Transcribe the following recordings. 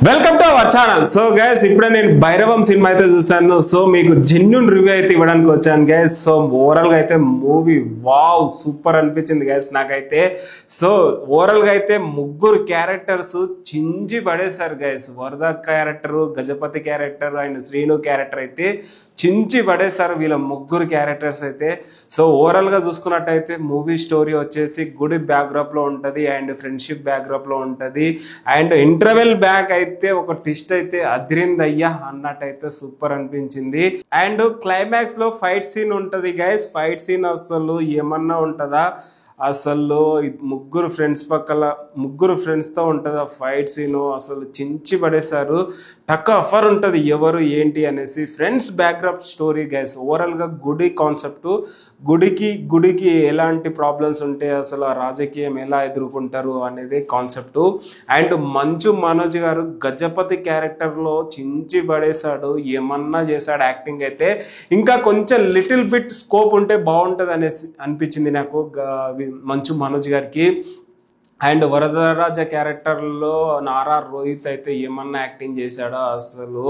Welcome to our channel. So guys, ఇప్పుడే నేను Bhairavam cinema అయితే చూసాను. సో మీకు జెన్యూన్ రివ్యూ అయితే ఇవ్వడానికి వచ్చాను గైస్. సో ఓవరాల్ గా అయితే మూవీ వావ్ సూపర్ అనిపించింది గైస్ నాకైతే. సో ఓవరాల్ గా అయితే ముగ్గురు క్యారెక్టర్స్ చించి పడేశారు guys. Varada character, Gajapathi character and Srinu character అయితే చించి పడేశారు వీళ్ళ ముగ్గురు క్యారెక్టర్స్ అయితే. సో ఓవరాల్ గా చూసుకున్నట్టయితే మూవీ స్టోరీ వచ్చేసి గుడి బ్యాక్డ్రాప్ లో ఉంటది అండ్ ఫ్రెండ్షిప్ బ్యాక్డ్రాప్ లో ఉంటది అండ్ ఇంటర్వెల్ బ్యాక్ అయితే ఒక ట్విస్ట్ అయితే అదిరిందయ్యా అన్నట్టయితే సూపర్ అనిపించింది. అండ్ క్లైమాక్స్ లో ఫైట్ సీన్ ఉంటది గైస్. ఫైట్ సీన్ అసలు ఏమన్నా ఉంటదా? అసలు ముగ్గురు ఫ్రెండ్స్ తో ఉంటది ఆ ఫైట్ సీన్. అసలు చించి పడేశారు. టక్ అఫర్ ఉంటది ఎవరు ఏంటి అనేసి. Friends background story guys. Overall గా గుడి కాన్సెప్ట్, గుడికి ఎలాంటి ప్రాబ్లమ్స్ ఉంటే అసలు ఆ రాజకీయం ఎలా ఎదుర్కొంటారు అనేది కాన్సెప్ట్. అండ్ మంచు మనోజ్ గారు గజపతి క్యారెక్టర్ లో చించి పడేశాడు. ఏమన్నా చేశాడు యాక్టింగ్ అయితే. ఇంకా కొంచెం లిటిల్ బిట్ స్కోప్ ఉంటే బాగుంటది అనేసి అనిపించింది నాకు మంచు మనోజ్ గారికి. అండ్ వరదరాజ క్యారెక్టర్లో నారా రోహిత్ అయితే ఏమన్నా యాక్టింగ్ చేశాడో అసలు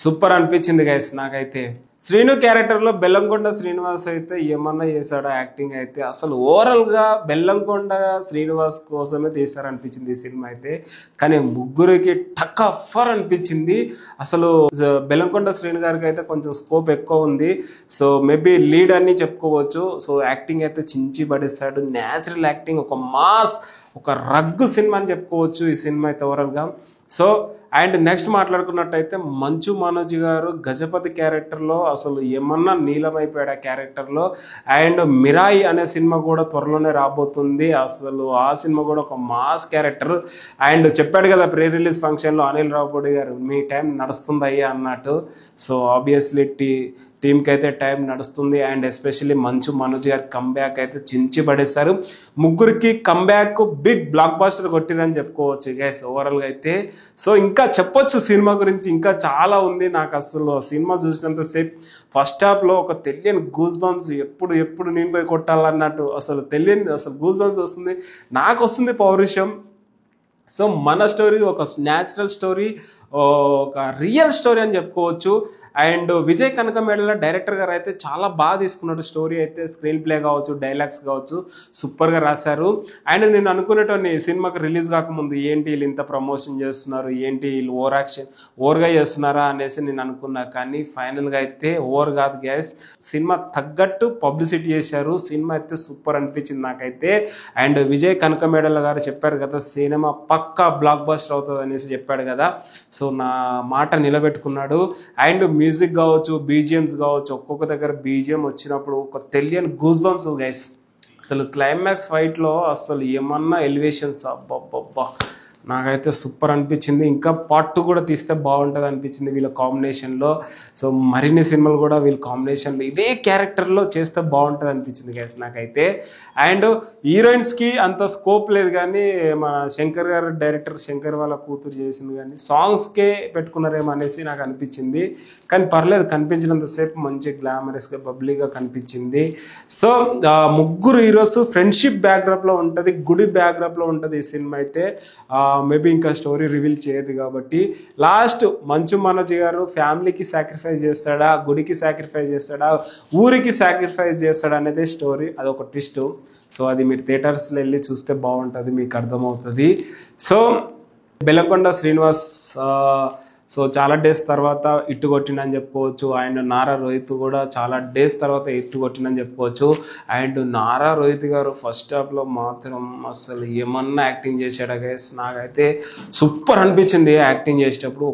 సూపర్ అనిపించింది గైస్ నాకైతే. శ్రీను క్యారెక్టర్లో బెల్లంకొండ శ్రీనివాస్ అయితే ఏమన్నా చేశాడో యాక్టింగ్ అయితే. అసలు ఓవరాల్గా బెల్లంకొండ శ్రీనివాస్ కోసమే తీశారనిపించింది ఈ సినిమా అయితే. కానీ ముగ్గురికి టక్ అఫర్ అనిపించింది. అసలు బెల్లంకొండ శ్రీను గారికి అయితే కొంచెం స్కోప్ ఎక్కువ ఉంది. సో మేబీ లీడ్ అని చెప్పుకోవచ్చు. సో యాక్టింగ్ అయితే చించి పడేశాడు. న్యాచురల్ యాక్టింగ్, ఒక మాస్, ఒక రగ్గు సినిమా అని చెప్పుకోవచ్చు ఈ సినిమా అయితే ఓవరాల్గా. So and next మాట్లాడుకున్నట్టయితే Manchu Manoj గారు గజపతి క్యారెక్టర్లో అసలు ఏమన్నా నీలమైపోయాడు ఆ క్యారెక్టర్లో. అండ్ మిరాయి అనే సినిమా కూడా త్వరలోనే రాబోతుంది. అసలు ఆ సినిమా కూడా ఒక మాస్ క్యారెక్టర్. అండ్ చెప్పాడు కదా ప్రీ రిలీజ్ ఫంక్షన్లో అనిల్ రావుపూడి గారు, మీ టైం నడుస్తుంది అయ్యా అన్నట్టు. సో ఆబ్వియస్లీ టీంకి అయితే టైం నడుస్తుంది. అండ్ ఎస్పెషల్లీ మంచు మనోజ్ గారి కంబ్యాక్ అయితే చించి పడేశారు. ముగ్గురికి కంబ్యాక్ బిగ్ బ్లాక్ బాస్టర్ కొట్టిరని చెప్పుకోవచ్చు గైస్ ఓవరాల్గా అయితే. సో ఇంకా చెప్పొచ్చు సినిమా గురించి, ఇంకా చాలా ఉంది. నాకు అసలు సినిమా చూసినంతసేపు ఫస్ట్ హాఫ్లో ఒక తెలియని గూస్ బంప్స్, ఎప్పుడు నేను పోయి కొట్టాలన్నట్టు అసలు తెలియని అసలు గూస్ బంప్స్ వస్తుంది. నాకు వస్తుంది పౌరుషం. సో మన స్టోరీ ఒక న్యాచురల్ స్టోరీ, ఒక రియల్ స్టోరీ అని చెప్పుకోవచ్చు. అండ్ విజయ్ కనకమేడల డైరెక్టర్ గారు అయితే చాలా బాగా తీసుకున్నాడు స్టోరీ అయితే. స్క్రీన్ ప్లే కావచ్చు, డైలాగ్స్ కావచ్చు సూపర్గా రాశారు. అండ్ నేను అనుకునేటోని సినిమాకి రిలీజ్ కాకముందు ఏంటి వీళ్ళు ఇంత ప్రమోషన్ చేస్తున్నారు, ఏంటి వీళ్ళు ఓవర్గా చేస్తున్నారా అనేసి నేను అనుకున్నా. కానీ ఫైనల్గా అయితే ఓవర్ కాదు గ్యాస్, సినిమా తగ్గట్టు పబ్లిసిటీ చేశారు. సినిమా అయితే సూపర్ అనిపించింది నాకైతే. అండ్ విజయ్ కనకమేడల గారు చెప్పారు కదా సినిమా పక్కా బ్లాక్ బస్టర్ అవుతుంది అనేసి చెప్పాడు కదా. సో నా మాట నిలబెట్టుకున్నాడు. అండ్ మ్యూజిక్ కావచ్చు, బీజిఎమ్స్ కావచ్చు, ఒక్కొక్క దగ్గర బీజిఎం వచ్చినప్పుడు ఒక తెలియని గూస్ బంప్స్ గైస్. అసలు క్లైమాక్స్ ఫైట్లో అసలు ఏమన్నా ఎలివేషన్స్ అబ్బబ్బబ్బా నాకైతే సూపర్ అనిపించింది. ఇంకా పార్ట్ 2 కూడా తీస్తే బాగుంటుంది అనిపించింది వీళ్ళ కాంబినేషన్లో. సో మరిన్ని సినిమాలు కూడా వీళ్ళ కాంబినేషన్లో ఇదే క్యారెక్టర్లో చేస్తే బాగుంటుంది అనిపించింది గైస్ నాకైతే. అండ్ హీరోయిన్స్కి అంత స్కోప్ లేదు, కానీ మన శంకర్ గారు డైరెక్టర్ శంకర్ వాళ్ళ కూతురు చేసింది, కానీ సాంగ్స్కే పెట్టుకున్నారేమో అనేసి నాకు అనిపించింది. కానీ పర్లేదు, కనిపించినంతసేపు మంచి గ్లామరస్గా బబ్లీగా కనిపించింది. సో ముగ్గురు హీరోస్ ఫ్రెండ్షిప్ బ్యాక్డ్రాప్లో ఉంటుంది, గుడి బ్యాక్డ్రాప్లో ఉంటుంది ఈ సినిమా అయితే. మేబీ ఇంకా స్టోరీ రివీల్ చేయదు కాబట్టి. లాస్ట్ మంచు మనోజ్ గారు ఫ్యామిలీకి సాక్రిఫైస్ చేస్తాడా, గుడికి సాక్రిఫైస్ చేస్తాడా, ఊరికి సాక్రిఫైస్ చేస్తాడా అనేది స్టోరీ. అదొక ట్విస్ట్. సో అది మీరు థియేటర్స్లో వెళ్ళి చూస్తే బాగుంటుంది, మీకు అర్థమవుతుంది. సో బెల్లంకొండ శ్రీనివాస్ సో చాలా డేస్ తర్వాత ఇట్టు కొట్టిందని చెప్పుకోవచ్చు. అండ్ నారా రోహిత్ కూడా చాలా డేస్ తర్వాత ఇట్టు కొట్టిందని చెప్పుకోవచ్చు. అండ్ నారా రోహిత్ గారు ఫస్ట్ హాఫ్లో మాత్రం అసలు ఏమన్నా యాక్టింగ్ చేశాడు గైస్. నాకైతే సూపర్ అనిపించింది యాక్టింగ్ చేసేటప్పుడు.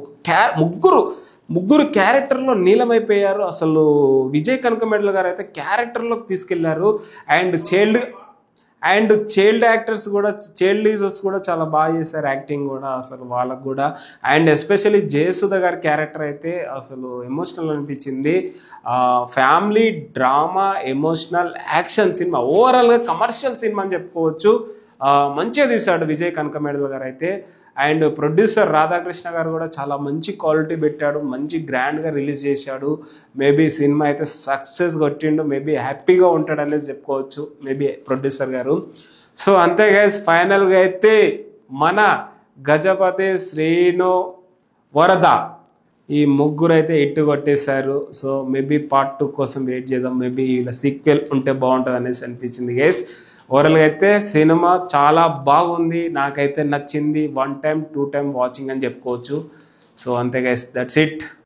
ముగ్గురు క్యారెక్టర్లో నీలమైపోయారు. అసలు విజయ్ కనకమేడల గారు అయితే క్యారెక్టర్లోకి తీసుకెళ్లారు. అండ్ చైల్డ్ లీడర్స్ కూడా చాలా బాగా చేశారు యాక్టింగ్ కూడా అసలు వాళ్ళకు కూడా. అండ్ ఎస్పెషల్లీ జయసుధ గారి క్యారెక్టర్ అయితే అసలు ఎమోషనల్ అనిపించింది. Family drama, emotional action cinema, ఓవరాల్గా కమర్షియల్ సినిమా అని చెప్పుకోవచ్చు. మంచిగా తీశాడు విజయ్ కనకమేడల గారు అయితే. అండ్ ప్రొడ్యూసర్ రాధాకృష్ణ గారు కూడా చాలా మంచి క్వాలిటీ పెట్టాడు, మంచి గ్రాండ్గా రిలీజ్ చేశాడు. మేబీ సినిమా అయితే సక్సెస్ కొట్టిండు, మేబీ హ్యాపీగా ఉంటాడు అనేది చెప్పుకోవచ్చు మేబీ ప్రొడ్యూసర్ గారు. సో అంతే గైస్, ఫైనల్గా అయితే మన గజపతి శ్రీను వరద, ఈ ముగ్గురు అయితే ఇట్టు కొట్టేశారు. సో మేబీ పార్ట్ 2 కోసం వెయిట్ చేద్దాం. మేబీ ఇలా సీక్వెల్ ఉంటే బాగుంటుంది అనేసి అనిపించింది గైస్. ఓవరాల్గా అయితే సినిమా చాలా బాగుంది, నాకైతే నచ్చింది. 1 టైం 2 టైం వాచింగ్ అని చెప్పుకోవచ్చు. సో అంతే గైస్, దట్స్ ఇట్.